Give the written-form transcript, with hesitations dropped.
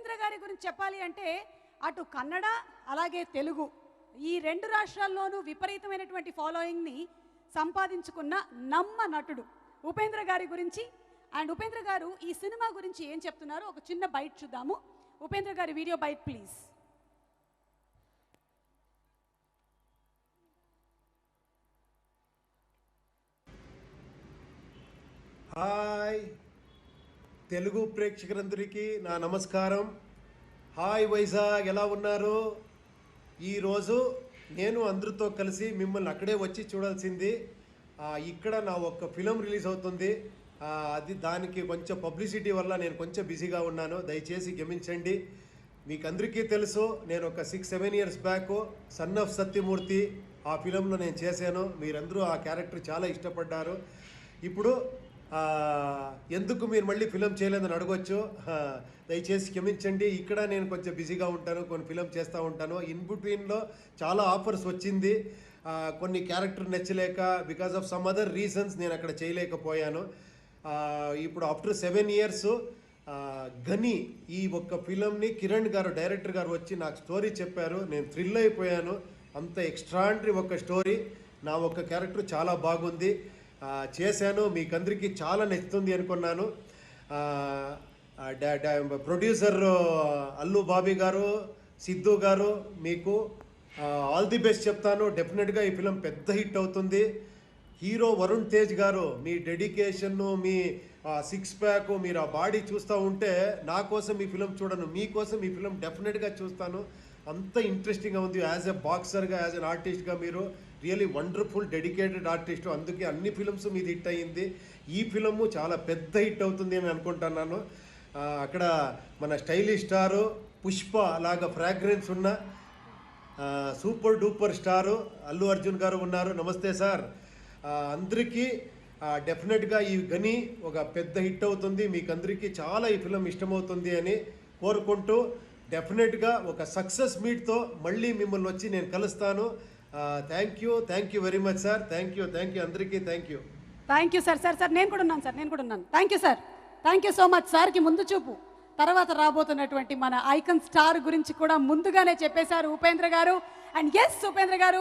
ఉపేంద్ర గారి గురించి చెప్పాలి అంటే అటు కన్నడ అలాగే తెలుగు ఈ రెండు రాష్ట్రాల్లోనూ విపరీతమైనటువంటి ఫాలోయింగ్ని సంపాదించుకున్న నమ్మ నటుడు ఉపేంద్ర గారి గురించి. అండ్ ఉపేంద్ర గారు ఈ సినిమా గురించి ఏం చెప్తున్నారో ఒక చిన్న బైట్ చూద్దాము. ఉపేంద్ర గారి video byte please. Hi Telugu ప్రేక్షకులందరికీ నా నమస్కారం. హాయ్ వైజాగ్, ఎలా ఉన్నారు? ఈరోజు నేను అందరితో కలిసి మిమ్మల్ని అక్కడే వచ్చి చూడాల్సింది. ఇక్కడ నా ఒక్క ఫిలం రిలీజ్ అవుతుంది. అది దానికి కొంచెం పబ్లిసిటీ వల్ల నేను కొంచెం బిజీగా ఉన్నాను, దయచేసి గమనించండి. మీకు అందరికీ తెలుసు, నేను ఒక 6-7 years back son of Satyamurthy ఆ ఫిలంలో నేను చేశాను. మీరందరూ ఆ క్యారెక్టర్ చాలా ఇష్టపడ్డారు. ఇప్పుడు ఎందుకు మీరు మళ్ళీ ఫిలం చేయలేదని అడగొచ్చు, దయచేసి క్షమించండి. ఇక్కడ నేను కొంచెం బిజీగా ఉంటాను, కొన్ని ఫిలం చేస్తూ ఉంటాను. ఇన్ బిట్వీన్లో చాలా ఆఫర్స్ వచ్చింది, కొన్ని క్యారెక్టర్ నచ్చలేక because of some other reasons నేను అక్కడ చేయలేకపోయాను. ఇప్పుడు ఆఫ్టర్ 7 ఇయర్స్ గని ఈ ఒక్క ఫిలంని కిరణ్ గారు డైరెక్టర్ గారు వచ్చి నాకు స్టోరీ చెప్పారు. నేను థ్రిల్ అయిపోయాను. అంత ఎక్స్ట్రాండరీ ఒక స్టోరీ, నా ఒక్క క్యారెక్టర్ చాలా బాగుంది, చేశాను. మీకు అందరికీ చాలా నచ్చుతుంది అనుకున్నాను. ప్రొడ్యూసర్ అల్లు బాబీ గారు, సిద్ధు గారు, మీకు ఆల్ ది బెస్ట్ చెప్తాను. డెఫినెట్గా ఈ ఫిలం పెద్ద హిట్ అవుతుంది. హీరో వరుణ్ తేజ్ గారు, మీ డెడికేషన్ను, మీ 6 ప్యాక్, మీరు ఆ బాడీ చూస్తూ ఉంటే నా కోసం ఈ ఫిలం చూడను, మీకోసం ఈ ఫిలం డెఫినెట్గా చూస్తాను. అంత ఇంట్రెస్టింగ్గా ఉంది. యాజ్ ఎ బాక్సర్గా, యాజ్ ఎన్ ఆర్టిస్ట్గా మీరు రియలీ వండర్ఫుల్ డెడికేటెడ్ ఆర్టిస్టు. అందుకే అన్ని ఫిల్మ్స్ మీది హిట్ అయ్యింది. ఈ ఫిలము చాలా పెద్ద హిట్ అవుతుంది అని అనుకుంటున్నాను. అక్కడ మన స్టైలిష్ స్టారు పుష్ప అలాగా ఫ్రాగ్రెన్స్ ఉన్న super duper star Allu Arjun గారు ఉన్నారు. నమస్తే సార్. అందరికీ డెఫినెట్గా ఈ గని ఒక పెద్ద హిట్ అవుతుంది. మీకు అందరికీ చాలా ఈ ఫిలం ఇష్టమవుతుంది అని కోరుకుంటూ, డెఫినెట్గా ఒక సక్సెస్ మీట్తో మళ్ళీ మిమ్మల్ని వచ్చి నేను కలుస్తాను. Thank you very much sir. Thank you అందరికీ థ్యాంక్ యూ సార్. నేను కూడా ఉన్నాను. Thank you so much. సార్కి ముందు చూపు, తర్వాత రాబోతున్నటువంటి మన ఐకన్ స్టార్ గురించి కూడా ముందుగానే చెప్పేశారు ఉపేంద్ర గారు. అండ్ ఎస్ ఉపేంద్ర గారు,